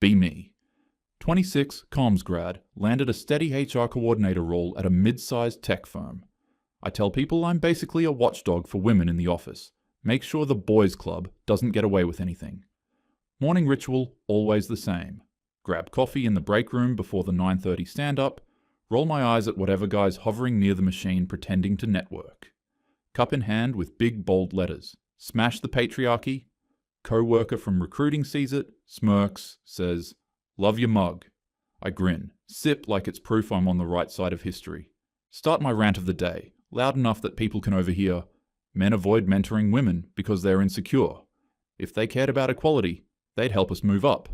Be me. 26, comms grad, landed a steady HR coordinator role at a mid-sized tech firm. I tell people I'm basically a watchdog for women in the office. Make sure the boys' club doesn't get away with anything. Morning ritual, always the same. Grab coffee in the break room before the 9:30 stand-up, roll my eyes at whatever guy's hovering near the machine pretending to network. Cup in hand with big bold letters. Smash the patriarchy. Co-worker from recruiting sees it, smirks, says, "Love your mug." I grin, sip like it's proof I'm on the right side of history. Start my rant of the day, loud enough that people can overhear. Men avoid mentoring women because they're insecure. If they cared about equality, they'd help us move up.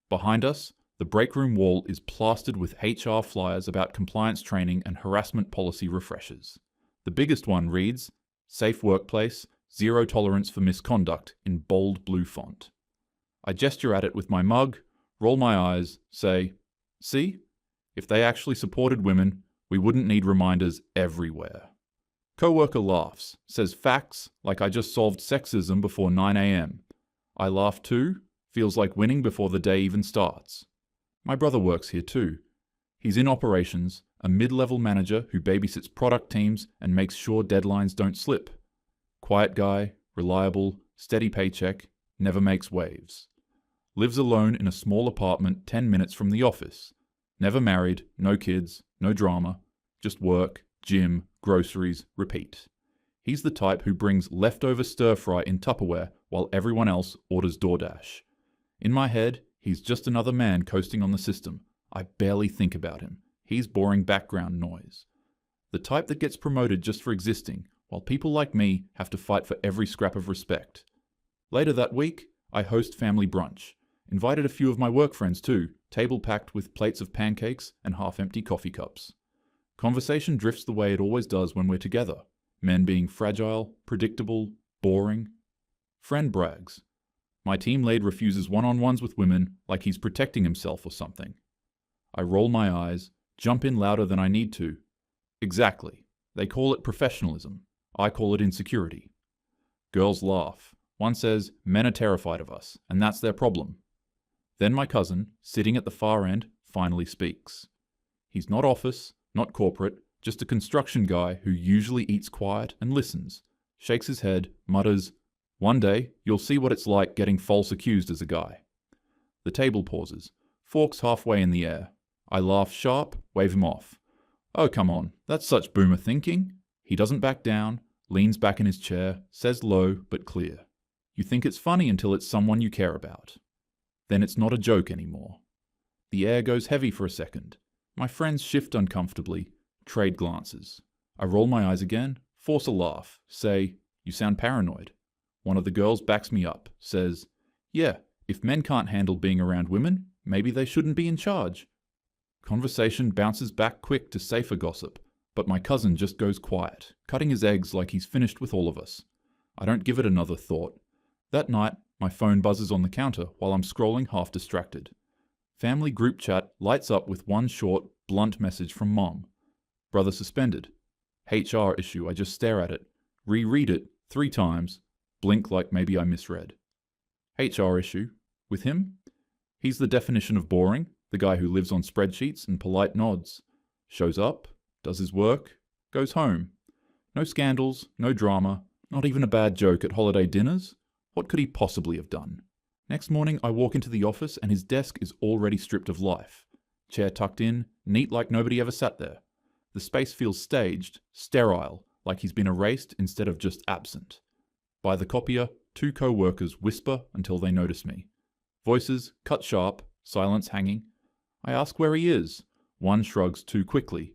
Behind us, the break room wall is plastered with HR flyers about compliance training and harassment policy refreshers. The biggest one reads, "Safe workplace, zero tolerance for misconduct," in bold blue font. I gesture at it with my mug, roll my eyes, say, "See? If they actually supported women, we wouldn't need reminders everywhere." Coworker laughs, says facts like I just solved sexism before 9 a.m. I laugh too, feels like winning before the day even starts. My brother works here too. He's in operations, a mid-level manager who babysits product teams and makes sure deadlines don't slip. Quiet guy, reliable, steady paycheck, never makes waves. Lives alone in a small apartment 10 minutes from the office. Never married, no kids, no drama, just work, gym, groceries, repeat. He's the type who brings leftover stir-fry in Tupperware while everyone else orders DoorDash. In my head, he's just another man coasting on the system. I barely think about him. He's boring background noise. The type that gets promoted just for existing, while people like me have to fight for every scrap of respect. Later that week, I host family brunch. Invited a few of my work friends too, table packed with plates of pancakes and half-empty coffee cups. Conversation drifts the way it always does when we're together. Men being fragile, predictable, boring. Friend brags. My team lead refuses one-on-ones with women like he's protecting himself or something. I roll my eyes, jump in louder than I need to. Exactly. They call it professionalism. I call it insecurity. Girls laugh. One says, men are terrified of us, and that's their problem. Then my cousin, sitting at the far end, finally speaks. He's not office, not corporate, just a construction guy who usually eats quiet and listens, shakes his head, mutters, "One day, you'll see what it's like getting false accused as a guy." The table pauses, forks halfway in the air. I laugh sharp, wave him off. "Oh, come on, that's such boomer thinking." He doesn't back down, leans back in his chair, says low but clear. You think it's funny until it's someone you care about. Then it's not a joke anymore. The air goes heavy for a second. My friends shift uncomfortably, trade glances. I roll my eyes again, force a laugh, say, "You sound paranoid." One of the girls backs me up, says, "Yeah, if men can't handle being around women, maybe they shouldn't be in charge." Conversation bounces back quick to safer gossip, but my cousin just goes quiet, cutting his eggs like he's finished with all of us. I don't give it another thought. That night, my phone buzzes on the counter while I'm scrolling half distracted. Family group chat lights up with one short, blunt message from Mom. Brother suspended. HR issue, I just stare at it. Reread it 3 times. Blink like maybe I misread. HR issue. With him? He's the definition of boring, the guy who lives on spreadsheets and polite nods. Shows up, does his work, goes home. No scandals, no drama, not even a bad joke at holiday dinners. What could he possibly have done? Next morning, I walk into the office and his desk is already stripped of life. Chair tucked in, neat like nobody ever sat there. The space feels staged, sterile, like he's been erased instead of just absent. By the copier, 2 co-workers whisper until they notice me. Voices cut sharp, silence hanging. I ask where he is. One shrugs too quickly.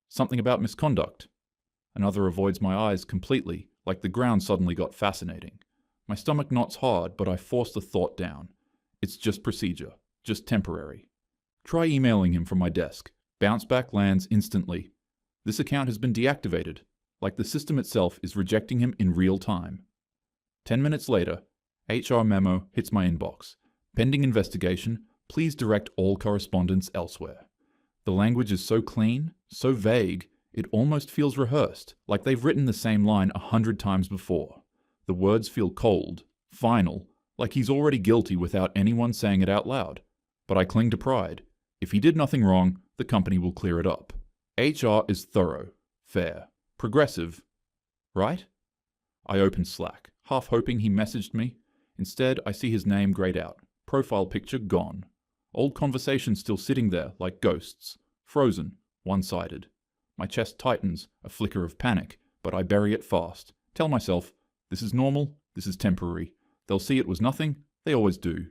Something about misconduct. Another avoids my eyes completely, like the ground suddenly got fascinating. My stomach knots hard, but I force the thought down. It's just procedure, just temporary. Try emailing him from my desk. Bounce back lands instantly. This account has been deactivated, like the system itself is rejecting him in real time. 10 minutes later, HR memo hits my inbox. Pending investigation, please direct all correspondence elsewhere. The language is so clean, so vague, it almost feels rehearsed, like they've written the same line 100 times before. The words feel cold, final, like he's already guilty without anyone saying it out loud. But I cling to pride. If he did nothing wrong, the company will clear it up. HR is thorough, fair, progressive, right? I open Slack, half hoping he messaged me. Instead, I see his name grayed out, profile picture gone. Old conversations still sitting there like ghosts, frozen, one-sided. My chest tightens, a flicker of panic, but I bury it fast. Tell myself, this is normal, this is temporary. They'll see it was nothing, they always do.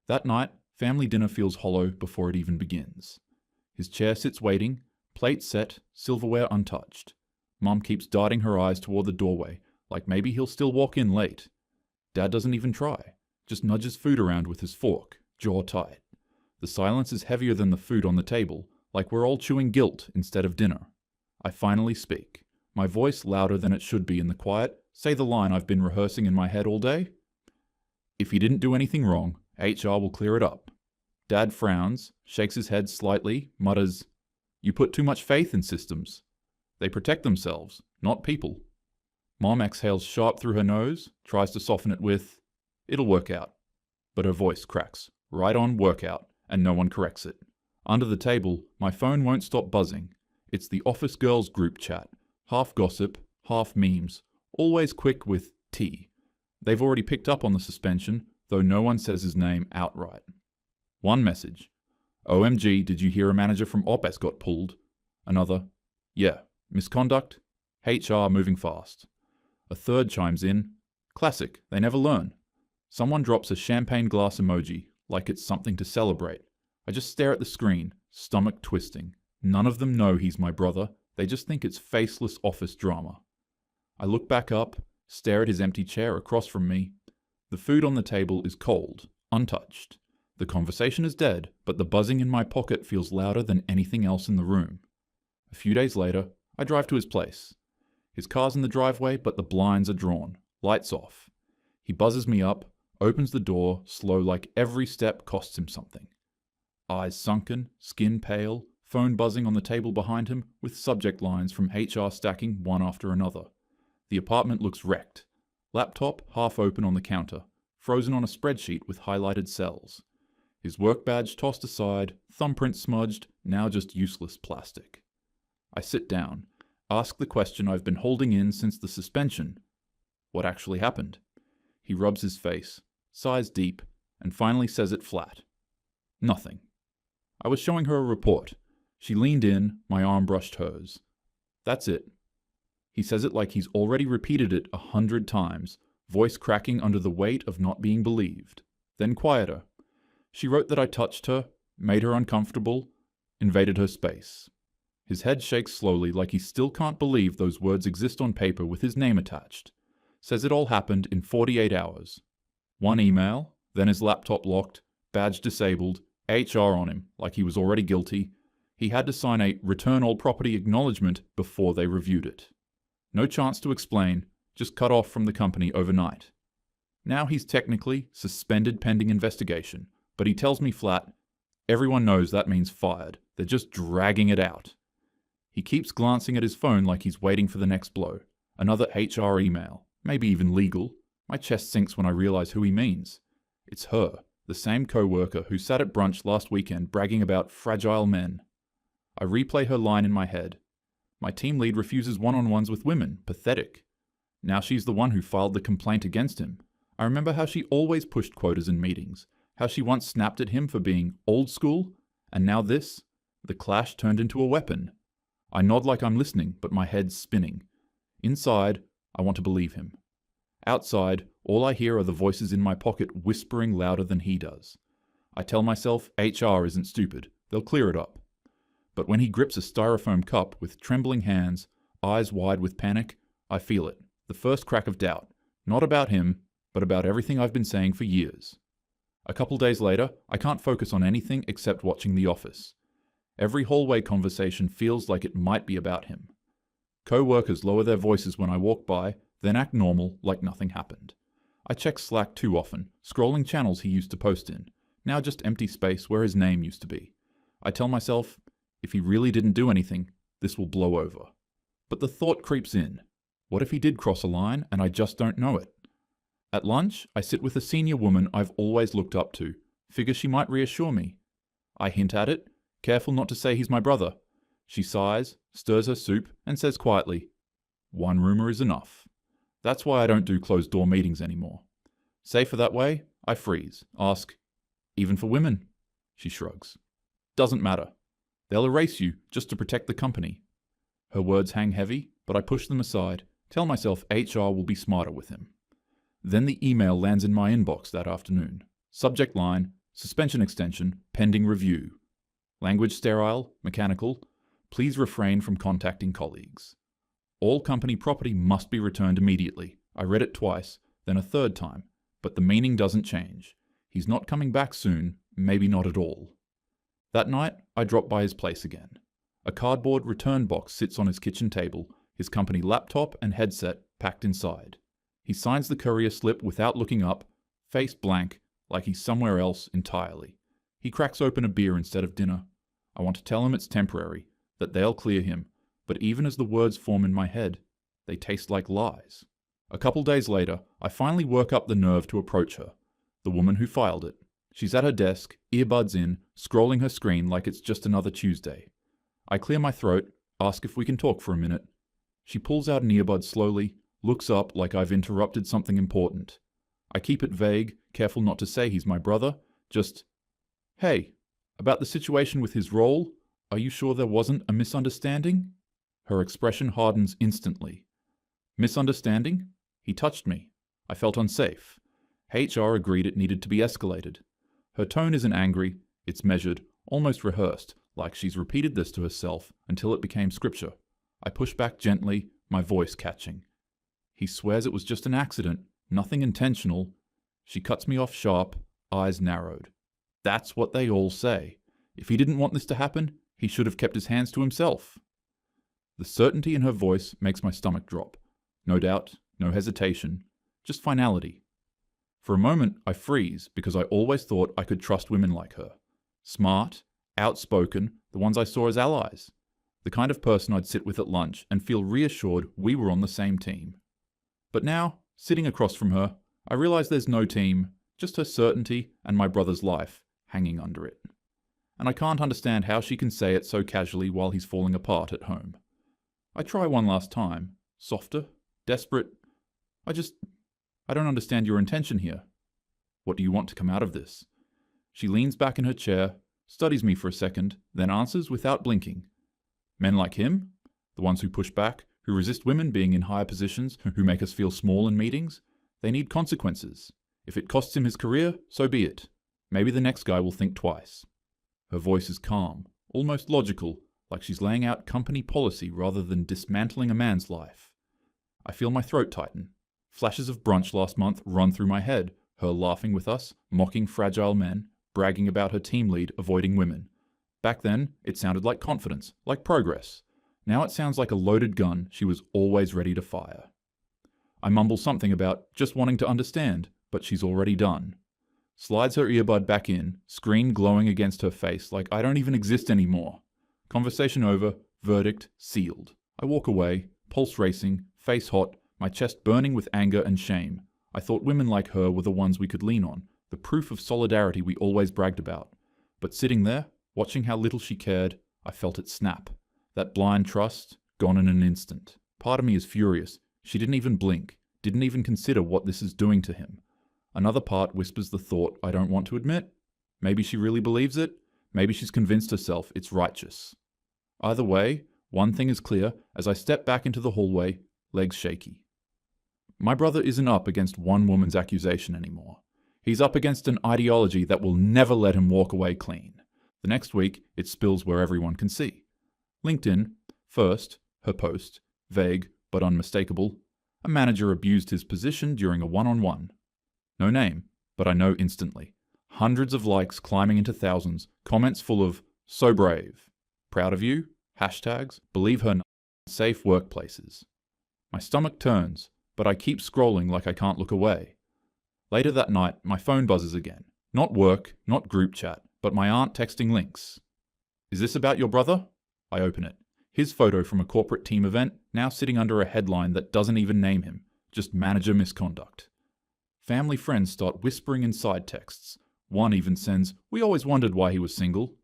That night, family dinner feels hollow before it even begins. His chair sits waiting, plate set, silverware untouched. Mum keeps darting her eyes toward the doorway, like maybe he'll still walk in late. Dad doesn't even try, just nudges food around with his fork, jaw tight. The silence is heavier than the food on the table, like we're all chewing guilt instead of dinner. I finally speak, my voice louder than it should be in the quiet, say the line I've been rehearsing in my head all day. If he didn't do anything wrong, HR will clear it up. Dad frowns, shakes his head slightly, mutters, "You put too much faith in systems. They protect themselves, not people." Mom exhales sharp through her nose, tries to soften it with, "It'll work out." But her voice cracks, right on workout, and no one corrects it. Under the table, my phone won't stop buzzing. It's the office girls group chat, half gossip, half memes, always quick with T. They've already picked up on the suspension, though no one says his name outright. One message, "OMG, did you hear a manager from OPS got pulled?" Another, "Yeah, misconduct, HR moving fast." A third chimes in, "Classic, they never learn." Someone drops a champagne glass emoji, like it's something to celebrate. I just stare at the screen, stomach twisting. None of them know he's my brother, they just think it's faceless office drama. I look back up, stare at his empty chair across from me. The food on the table is cold, untouched. The conversation is dead, but the buzzing in my pocket feels louder than anything else in the room. A few days later, I drive to his place. His car's in the driveway, but the blinds are drawn, lights off. He buzzes me up, opens the door, slow like every step costs him something. Eyes sunken, skin pale, phone buzzing on the table behind him with subject lines from HR stacking one after another. The apartment looks wrecked. Laptop half open on the counter, frozen on a spreadsheet with highlighted cells. His work badge tossed aside, thumbprint smudged, now just useless plastic. I sit down, ask the question I've been holding in since the suspension. What actually happened? He rubs his face, sighs deep, and finally says it flat. Nothing. I was showing her a report. She leaned in, my arm brushed hers. That's it. He says it like he's already repeated it 100 times, voice cracking under the weight of not being believed. Then quieter. She wrote that I touched her, made her uncomfortable, invaded her space. His head shakes slowly like he still can't believe those words exist on paper with his name attached. Says it all happened in 48 hours. One email, then his laptop locked, badge disabled, HR on him like he was already guilty. He had to sign a return all property acknowledgement before they reviewed it. No chance to explain, just cut off from the company overnight. Now he's technically suspended pending investigation, but he tells me flat, everyone knows that means fired. They're just dragging it out. He keeps glancing at his phone like he's waiting for the next blow. Another HR email, maybe even legal. My chest sinks when I realize who he means. It's her, the same co-worker who sat at brunch last weekend bragging about fragile men. I replay her line in my head. My team lead refuses one-on-ones with women. Pathetic. Now she's the one who filed the complaint against him. I remember how she always pushed quotas in meetings, how she once snapped at him for being old school, and now this. The clash turned into a weapon. I nod like I'm listening, but my head's spinning. Inside, I want to believe him. Outside, all I hear are the voices in my pocket whispering louder than he does. I tell myself HR isn't stupid. They'll clear it up. But when he grips a styrofoam cup with trembling hands, eyes wide with panic, I feel it. The first crack of doubt. Not about him, but about everything I've been saying for years. A couple days later, I can't focus on anything except watching The Office. Every hallway conversation feels like it might be about him. Co-workers lower their voices when I walk by, then act normal like nothing happened. I check Slack too often, scrolling channels he used to post in, now just empty space where his name used to be. I tell myself, if he really didn't do anything, this will blow over. But the thought creeps in. What if he did cross a line and I just don't know it? At lunch, I sit with a senior woman I've always looked up to, Figure she might reassure me. I hint at it, careful not to say he's my brother. She sighs, stirs her soup, and says quietly, "One rumor is enough." That's why I don't do closed-door meetings anymore. Safer that way, I freeze, ask, "Even for women?" She shrugs. "Doesn't matter. They'll erase you just to protect the company." Her words hang heavy, but I push them aside, tell myself HR will be smarter with him. Then the email lands in my inbox that afternoon. Subject line, suspension extension, pending review. Language sterile, mechanical. Please refrain from contacting colleagues. All company property must be returned immediately. I read it twice, then a third time, but the meaning doesn't change. He's not coming back soon, maybe not at all. That night, I drop by his place again. A cardboard return box sits on his kitchen table, his company laptop and headset packed inside. He signs the courier slip without looking up, face blank, like he's somewhere else entirely. He cracks open a beer instead of dinner. I want to tell him it's temporary, that they'll clear him, but even as the words form in my head, they taste like lies. A couple days later, I finally work up the nerve to approach her, the woman who filed it. She's at her desk, earbuds in, scrolling her screen like it's just another Tuesday. I clear my throat, ask if we can talk for a minute. She pulls out an earbud slowly, looks up like I've interrupted something important. I keep it vague, careful not to say he's my brother, just, "Hey, about the situation with his role, are you sure there wasn't a misunderstanding?" Her expression hardens instantly. Misunderstanding? He touched me. I felt unsafe. HR agreed it needed to be escalated. Her tone isn't angry, it's measured, almost rehearsed, like she's repeated this to herself until it became scripture. I push back gently, my voice catching. He swears it was just an accident, nothing intentional. She cuts me off sharp, eyes narrowed. That's what they all say. If he didn't want this to happen, he should have kept his hands to himself. The certainty in her voice makes my stomach drop. No doubt, no hesitation, just finality. For a moment, I freeze because I always thought I could trust women like her. Smart, outspoken, the ones I saw as allies. The kind of person I'd sit with at lunch and feel reassured we were on the same team. But now, sitting across from her, I realize there's no team, just her certainty and my brother's life hanging under it. And I can't understand how she can say it so casually while he's falling apart at home. I try one last time, softer, desperate. I don't understand your intention here. What do you want to come out of this? She leans back in her chair, studies me for a second, then answers without blinking. Men like him? The ones who push back, who resist women being in higher positions, who make us feel small in meetings? They need consequences. If it costs him his career, so be it. Maybe the next guy will think twice. Her voice is calm, almost logical, like she's laying out company policy rather than dismantling a man's life. I feel my throat tighten. Flashes of brunch last month run through my head, her laughing with us, mocking fragile men, bragging about her team lead avoiding women. Back then, it sounded like confidence, like progress. Now it sounds like a loaded gun she was always ready to fire. I mumble something about just wanting to understand, but she's already done. Slides her earbud back in, screen glowing against her face like I don't even exist anymore. Conversation over, verdict sealed. I walk away, pulse racing, face hot, my chest burning with anger and shame. I thought women like her were the ones we could lean on, the proof of solidarity we always bragged about. But sitting there, watching how little she cared, I felt it snap. That blind trust, gone in an instant. Part of me is furious. She didn't even blink, didn't even consider what this is doing to him. Another part whispers the thought I don't want to admit. Maybe she really believes it. Maybe she's convinced herself it's righteous. Either way, one thing is clear as I step back into the hallway, legs shaky. My brother isn't up against one woman's accusation anymore. He's up against an ideology that will never let him walk away clean. The next week, it spills where everyone can see. LinkedIn, first, her post, vague but unmistakable. A manager abused his position during a one-on-one. No name, but I know instantly. Hundreds of likes climbing into thousands, comments full of, "So brave," "Proud of you," hashtags, "Believe her," "Safe workplaces." My stomach turns, but I keep scrolling like I can't look away. Later that night, my phone buzzes again. Not work, not group chat, but my aunt texting links. "Is this about your brother?" I open it. His photo from a corporate team event, now sitting under a headline that doesn't even name him, just manager misconduct. Family friends start whispering in side texts. One even sends, "We always wondered why he was single."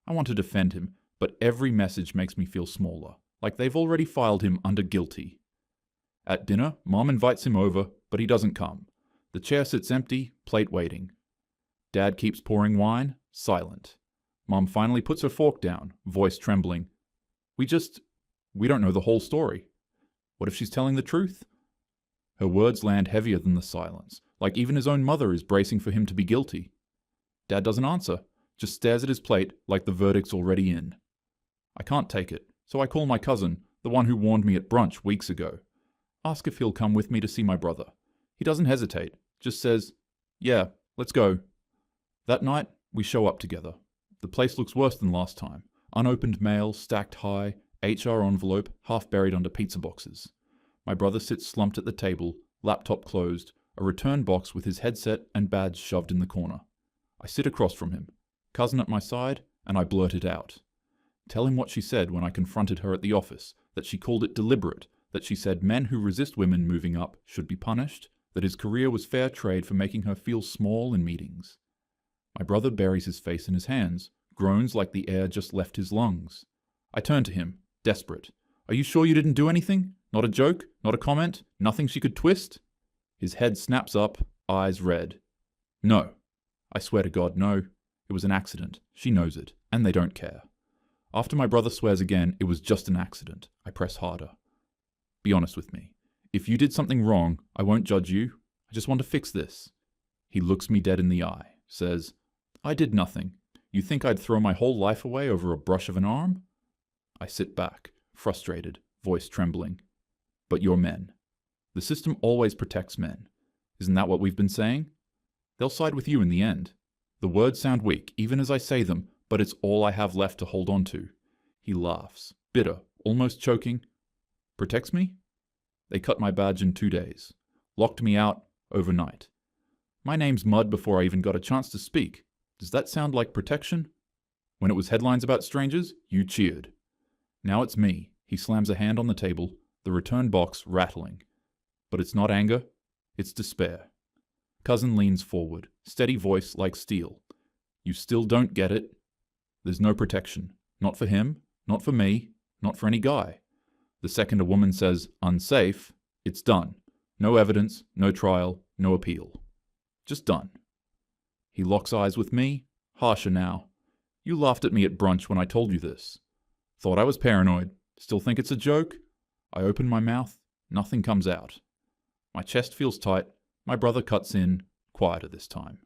I want to defend him, but every message makes me feel smaller, like they've already filed him under guilty. At dinner, Mom invites him over, but he doesn't come. The chair sits empty, plate waiting. Dad keeps pouring wine, silent. Mom finally puts her fork down, voice trembling. We don't know the whole story. What if she's telling the truth? Her words land heavier than the silence, like even his own mother is bracing for him to be guilty. Dad doesn't answer, just stares at his plate like the verdict's already in. I can't take it, so I call my cousin, the one who warned me at brunch weeks ago. Ask if he'll come with me to see my brother. He doesn't hesitate, just says, "Yeah, let's go." That night, we show up together. The place looks worse than last time. Unopened mail, stacked high, HR envelope, half buried under pizza boxes. My brother sits slumped at the table, laptop closed, a return box with his headset and badge shoved in the corner. I sit across from him, cousin at my side, and I blurt it out. Tell him what she said when I confronted her at the office, that she called it deliberate, that she said men who resist women moving up should be punished, that his career was fair trade for making her feel small in meetings. My brother buries his face in his hands, groans like the air just left his lungs. I turn to him, desperate. "Are you sure you didn't do anything? Not a joke? Not a comment? Nothing she could twist?" His head snaps up, eyes red. "No. I swear to God, no. It was an accident. She knows it, and they don't care." After my brother swears again, it was just an accident. I press harder. "Be honest with me. If you did something wrong, I won't judge you. I just want to fix this." He looks me dead in the eye, says, "I did nothing. You think I'd throw my whole life away over a brush of an arm?" I sit back, frustrated, voice trembling. "But you're men. The system always protects men. Isn't that what we've been saying? They'll side with you in the end." The words sound weak, even as I say them, but it's all I have left to hold on to. He laughs, bitter, almost choking. "Protects me? They cut my badge in 2 days. Locked me out overnight. My name's mud before I even got a chance to speak. Does that sound like protection? When it was headlines about strangers, you cheered. Now it's me." He slams a hand on the table, the return box rattling. But it's not anger, it's despair. Cousin leans forward, steady voice like steel. "You still don't get it. There's no protection. Not for him, not for me, not for any guy. The second a woman says, 'unsafe,' it's done. No evidence, no trial, no appeal. Just done." He locks eyes with me, harsher now. "You laughed at me at brunch when I told you this. Thought I was paranoid. Still think it's a joke?" I open my mouth, nothing comes out. My chest feels tight. My brother cuts in, quieter this time.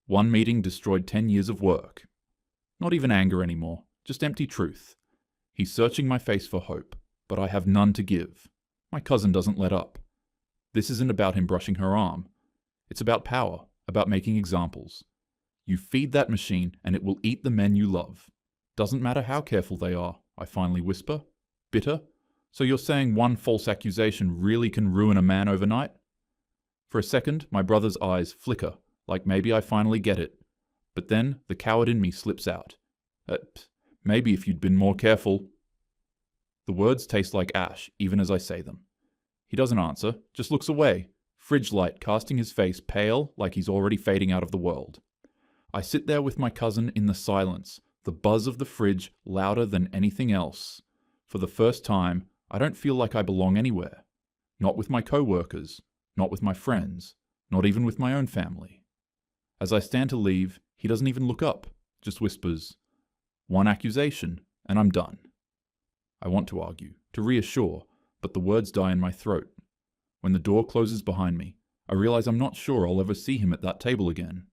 "One meeting destroyed 10 years of work." Not even anger anymore, just empty truth. He's searching my face for hope, but I have none to give. My cousin doesn't let up. This isn't about him brushing her arm. It's about power, about making examples. You feed that machine and it will eat the men you love. Doesn't matter how careful they are, I finally whisper. Bitter? So you're saying one false accusation really can ruin a man overnight? For a second, my brother's eyes flicker, like maybe I finally get it. But then the coward in me slips out. Maybe if you'd been more careful. The words taste like ash, even as I say them. He doesn't answer, just looks away, fridge light casting his face pale like he's already fading out of the world. I sit there with my cousin in the silence, the buzz of the fridge louder than anything else. For the first time, I don't feel like I belong anywhere. Not with my co-workers, not with my friends, not even with my own family. As I stand to leave, he doesn't even look up, just whispers, "One accusation, and I'm done." I want to argue, to reassure, but the words die in my throat. When the door closes behind me, I realize I'm not sure I'll ever see him at that table again.